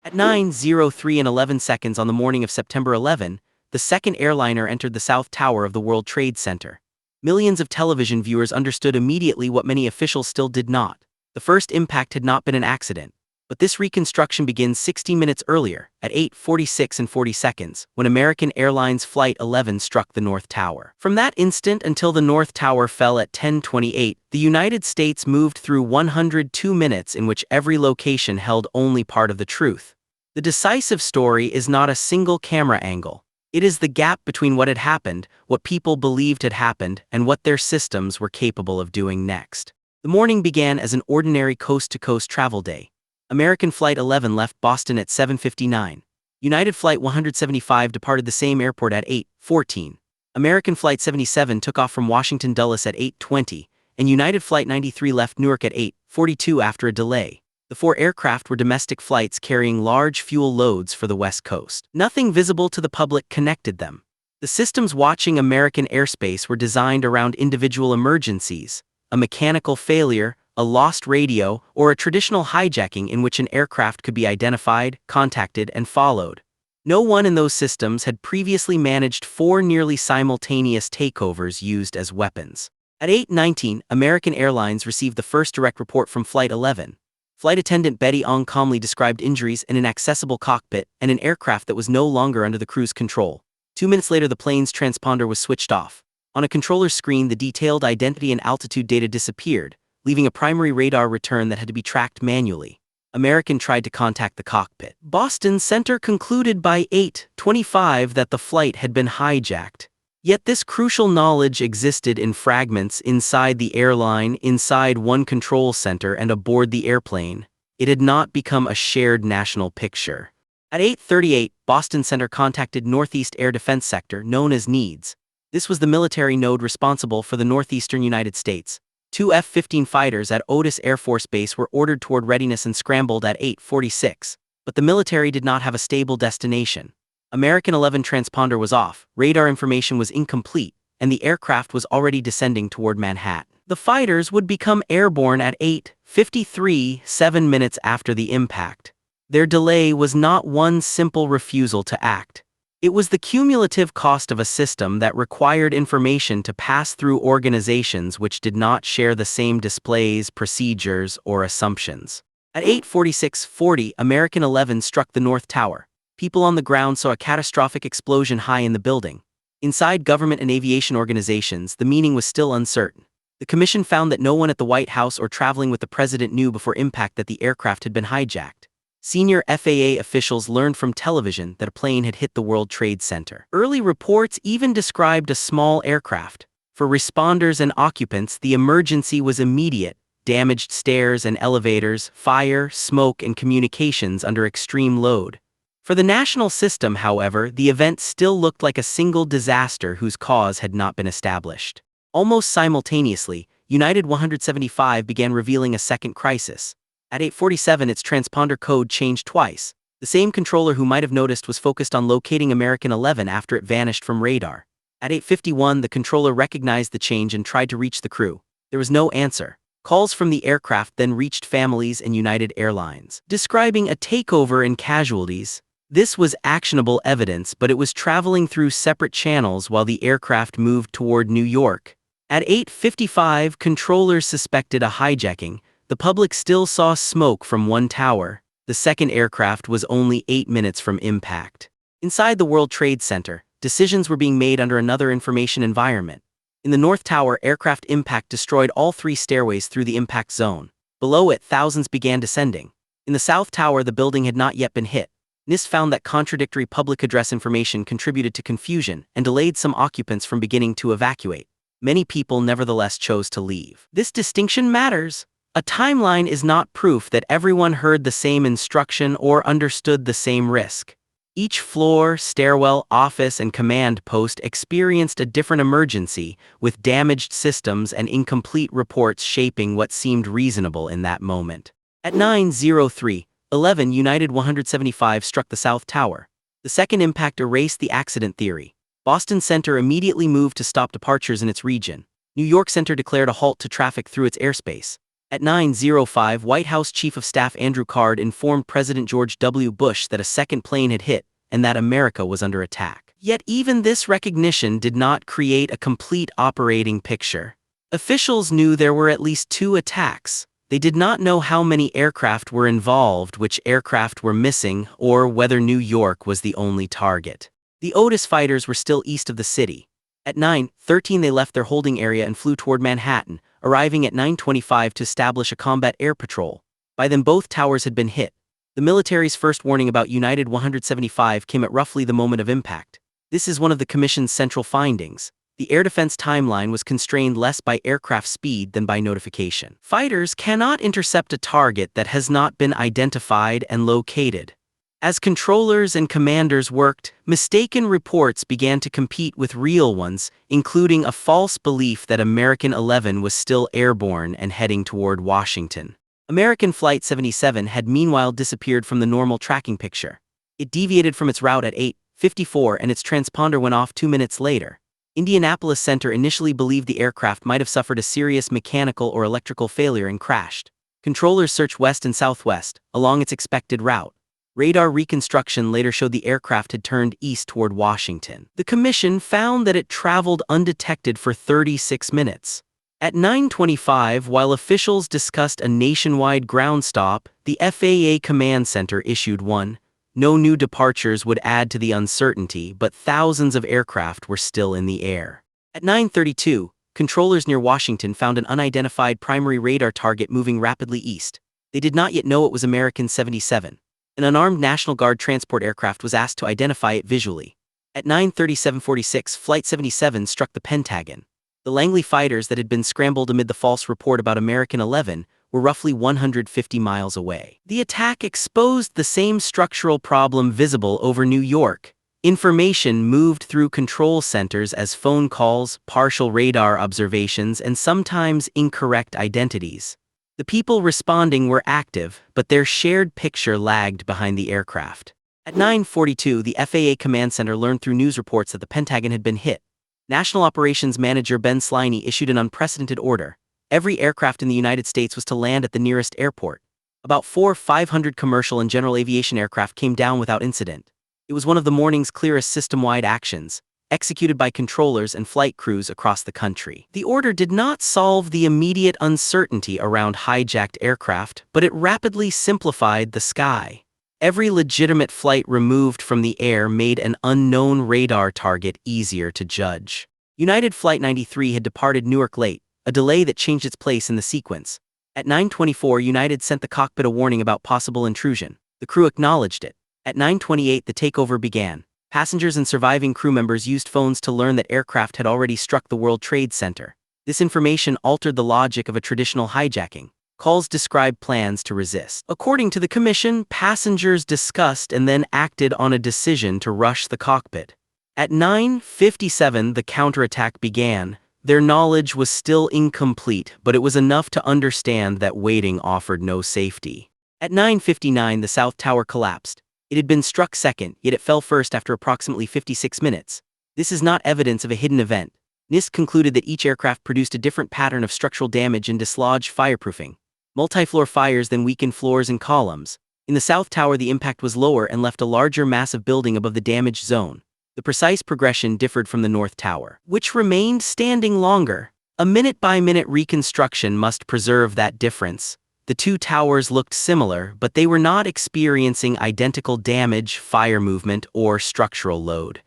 At 9:03 and 11 seconds on the morning of September 11, the second airliner entered the South Tower of the World Trade Center. Millions of television viewers understood immediately what many officials still did not. The first impact had not been an accident. But this reconstruction begins 60 minutes earlier, at 8:46 and 40 seconds, when American Airlines Flight 11 struck the North Tower. From that instant until the North Tower fell at 10:28, the United States moved through 102 minutes in which every location held only part of the truth. The decisive story is not a single camera angle. It is the gap between what had happened, what people believed had happened, and what their systems were capable of doing next. The morning began as an ordinary coast-to-coast travel day. American Flight 11 left Boston at 7:59. United Flight 175 departed the same airport at 8:14. American Flight 77 took off from Washington Dulles at 8:20, and United Flight 93 left Newark at 8:42 after a delay. The four aircraft were domestic flights carrying large fuel loads for the West Coast. Nothing visible to the public connected them. The systems watching American airspace were designed around individual emergencies, a mechanical failure, a lost radio, or a traditional hijacking in which an aircraft could be identified, contacted, and followed. No one in those systems had previously managed four nearly simultaneous takeovers used as weapons. At 8:19, American Airlines received the first direct report from Flight 11. Flight attendant Betty Ong calmly described injuries in an accessible cockpit and an aircraft that was no longer under the crew's control. 2 minutes later, the plane's transponder was switched off. On a controller's screen, the detailed identity and altitude data disappeared, leaving a primary radar return that had to be tracked manually. American tried to contact the cockpit. Boston Center concluded by 8:25 that the flight had been hijacked. Yet this crucial knowledge existed in fragments inside the airline, inside one control center, and aboard the airplane. It had not become a shared national picture. At 8:38, Boston Center contacted Northeast Air Defense Sector, known as NEADS. This was the military node responsible for the northeastern United States. 2 F-15 fighters at Otis Air Force Base were ordered toward readiness and scrambled at 8:46, but the military did not have a stable destination. American 11 transponder was off, radar information was incomplete, and the aircraft was already descending toward Manhattan. The fighters would become airborne at 8:53, 7 minutes after the impact. Their delay was not one simple refusal to act. It was the cumulative cost of a system that required information to pass through organizations which did not share the same displays, procedures, or assumptions. At 8:46:40, American 11 struck the North Tower. People on the ground saw a catastrophic explosion high in the building. Inside government and aviation organizations, the meaning was still uncertain. The commission found that no one at the White House or traveling with the president knew before impact that the aircraft had been hijacked. Senior FAA officials learned from television that a plane had hit the World Trade Center. Early reports even described a small aircraft. For responders and occupants, the emergency was immediate: damaged stairs and elevators, fire, smoke, and communications under extreme load. For the national system, however, the event still looked like a single disaster whose cause had not been established. Almost simultaneously, United 175 began revealing a second crisis. At 8:47, its transponder code changed twice. The same controller who might have noticed was focused on locating American 11 after it vanished from radar. At 8:51, the controller recognized the change and tried to reach the crew. There was no answer. Calls from the aircraft then reached families and United Airlines, describing a takeover and casualties. This was actionable evidence, but it was traveling through separate channels while the aircraft moved toward New York. At 8:55, controllers suspected a hijacking. The public still saw smoke from one tower. The second aircraft was only 8 minutes from impact. Inside the World Trade Center, decisions were being made under another information environment. In the North Tower, aircraft impact destroyed all 3 stairways through the impact zone. Below it, thousands began descending. In the South Tower, the building had not yet been hit. NIST found that contradictory public address information contributed to confusion and delayed some occupants from beginning to evacuate. Many people nevertheless chose to leave. This distinction matters. A timeline is not proof that everyone heard the same instruction or understood the same risk. Each floor, stairwell, office, and command post experienced a different emergency, with damaged systems and incomplete reports shaping what seemed reasonable in that moment. At 9:03:11, United 175 struck the South Tower. The second impact erased the accident theory. Boston Center immediately moved to stop departures in its region. New York Center declared a halt to traffic through its airspace. At 9:05, White House Chief of Staff Andrew Card informed President George W. Bush that a second plane had hit and that America was under attack. Yet even this recognition did not create a complete operating picture. Officials knew there were at least 2 attacks. They did not know how many aircraft were involved, which aircraft were missing, or whether New York was the only target. The Otis fighters were still east of the city. At 9:13 they left their holding area and flew toward Manhattan, arriving at 9:25 to establish a combat air patrol. By then both towers had been hit. The military's first warning about United 175 came at roughly the moment of impact. This is one of the Commission's central findings. The air defense timeline was constrained less by aircraft speed than by notification. Fighters cannot intercept a target that has not been identified and located. As controllers and commanders worked, mistaken reports began to compete with real ones, including a false belief that American 11 was still airborne and heading toward Washington. American Flight 77 had meanwhile disappeared from the normal tracking picture. It deviated from its route at 8:54 and its transponder went off 2 minutes later. Indianapolis Center initially believed the aircraft might have suffered a serious mechanical or electrical failure and crashed. Controllers searched west and southwest, along its expected route. Radar reconstruction later showed the aircraft had turned east toward Washington. The Commission found that it traveled undetected for 36 minutes. At 9:25, while officials discussed a nationwide ground stop, the FAA Command Center issued one. No new departures would add to the uncertainty, but thousands of aircraft were still in the air. At 9:32, controllers near Washington found an unidentified primary radar target moving rapidly east. They did not yet know it was American 77. An unarmed National Guard transport aircraft was asked to identify it visually. At 9:37:46, Flight 77 struck the Pentagon. The Langley fighters that had been scrambled amid the false report about American 11 were roughly 150 miles away. The attack exposed the same structural problem visible over New York. Information moved through control centers as phone calls, partial radar observations, and sometimes incorrect identities. The people responding were active, but their shared picture lagged behind the aircraft. At 9:42, the FAA Command Center learned through news reports that the Pentagon had been hit. National Operations Manager Ben Sliney issued an unprecedented order. Every aircraft in the United States was to land at the nearest airport. About 500 commercial and general aviation aircraft came down without incident. It was one of the morning's clearest system-wide actions, executed by controllers and flight crews across the country. The order did not solve the immediate uncertainty around hijacked aircraft, but it rapidly simplified the sky. Every legitimate flight removed from the air made an unknown radar target easier to judge. United Flight 93 had departed Newark late, a delay that changed its place in the sequence. At 9:24, United sent the cockpit a warning about possible intrusion. The crew acknowledged it. At 9:28, the takeover began. Passengers and surviving crew members used phones to learn that aircraft had already struck the World Trade Center. This information altered the logic of a traditional hijacking. Calls described plans to resist. According to the Commission, passengers discussed and then acted on a decision to rush the cockpit. At 9:57, the counterattack began. Their knowledge was still incomplete, but it was enough to understand that waiting offered no safety. At 9:59, the South Tower collapsed. It had been struck second, yet it fell first after approximately 56 minutes. This is not evidence of a hidden event. NIST concluded that each aircraft produced a different pattern of structural damage and dislodged fireproofing. Multi-floor fires then weakened floors and columns. In the South Tower, the impact was lower and left a larger massive building above the damaged zone. The precise progression differed from the North Tower, which remained standing longer. A minute-by-minute reconstruction must preserve that difference. The two towers looked similar, but they were not experiencing identical damage, fire movement, or structural load.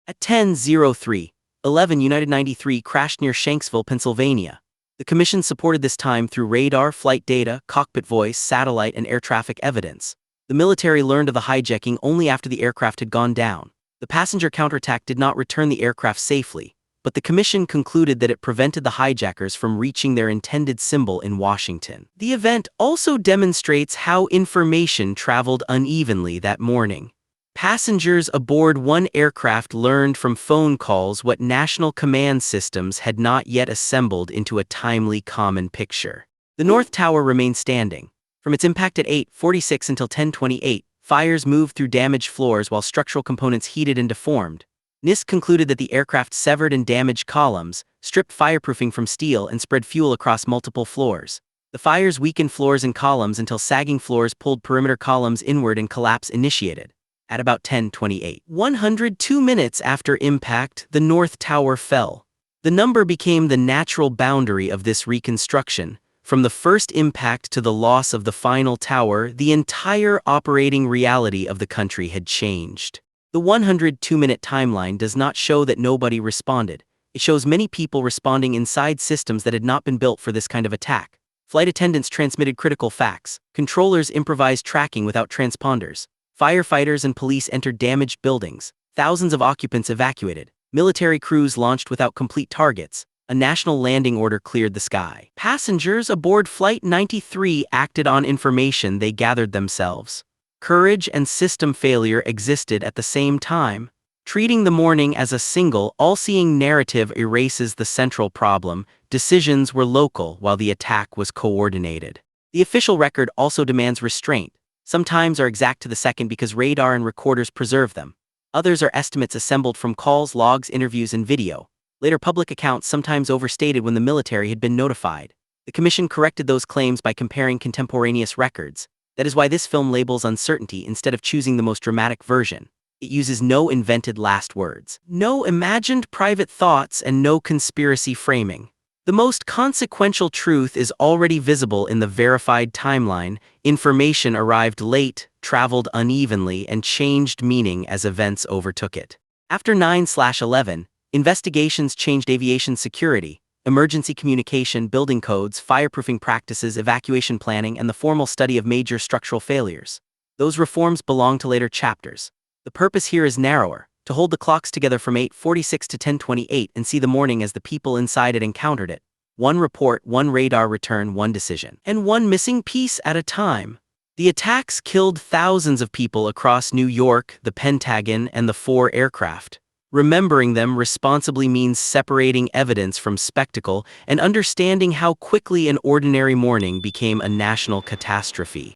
At 10:03, 11 United 93 crashed near Shanksville, Pennsylvania. The Commission supported this time through radar, flight data, cockpit voice, satellite, and air traffic evidence. The military learned of the hijacking only after the aircraft had gone down. The passenger counterattack did not return the aircraft safely, but the Commission concluded that it prevented the hijackers from reaching their intended symbol in Washington. The event also demonstrates how information traveled unevenly that morning. Passengers aboard one aircraft learned from phone calls what national command systems had not yet assembled into a timely common picture. The North Tower remained standing. From its impact at 8:46 until 10:28, fires moved through damaged floors while structural components heated and deformed. NIST concluded that the aircraft severed and damaged columns, stripped fireproofing from steel, and spread fuel across multiple floors. The fires weakened floors and columns until sagging floors pulled perimeter columns inward and collapse initiated. At about 10:28, 102 minutes after impact, the North Tower fell. The number became the natural boundary of this reconstruction. From the first impact to the loss of the final tower, the entire operating reality of the country had changed. The 102-minute timeline does not show that nobody responded. It shows many people responding inside systems that had not been built for this kind of attack. Flight attendants transmitted critical facts. Controllers improvised tracking without transponders. Firefighters and police entered damaged buildings. Thousands of occupants evacuated. Military crews launched without complete targets. A national landing order cleared the sky. Passengers aboard Flight 93 acted on information they gathered themselves. Courage and system failure existed at the same time. Treating the morning as a single, all-seeing narrative erases the central problem. Decisions were local while the attack was coordinated. The official record also demands restraint. Some times are exact to the second because radar and recorders preserve them. Others are estimates assembled from calls, logs, interviews, and video. Later public accounts sometimes overstated when the military had been notified. The commission corrected those claims by comparing contemporaneous records. That is why this film labels uncertainty instead of choosing the most dramatic version. It uses no invented last words, no imagined private thoughts, and no conspiracy framing. The most consequential truth is already visible in the verified timeline. Information arrived late, traveled unevenly, and changed meaning as events overtook it. After 9/11, investigations changed aviation security, emergency communication, building codes, fireproofing practices, evacuation planning, and the formal study of major structural failures. Those reforms belong to later chapters. The purpose here is narrower, to hold the clocks together from 8:46 to 10:28 and see the morning as the people inside it encountered it. One report, one radar return, one decision, and one missing piece at a time. The attacks killed thousands of people across New York, the Pentagon, and the 4 aircraft. Remembering them responsibly means separating evidence from spectacle and understanding how quickly an ordinary morning became a national catastrophe.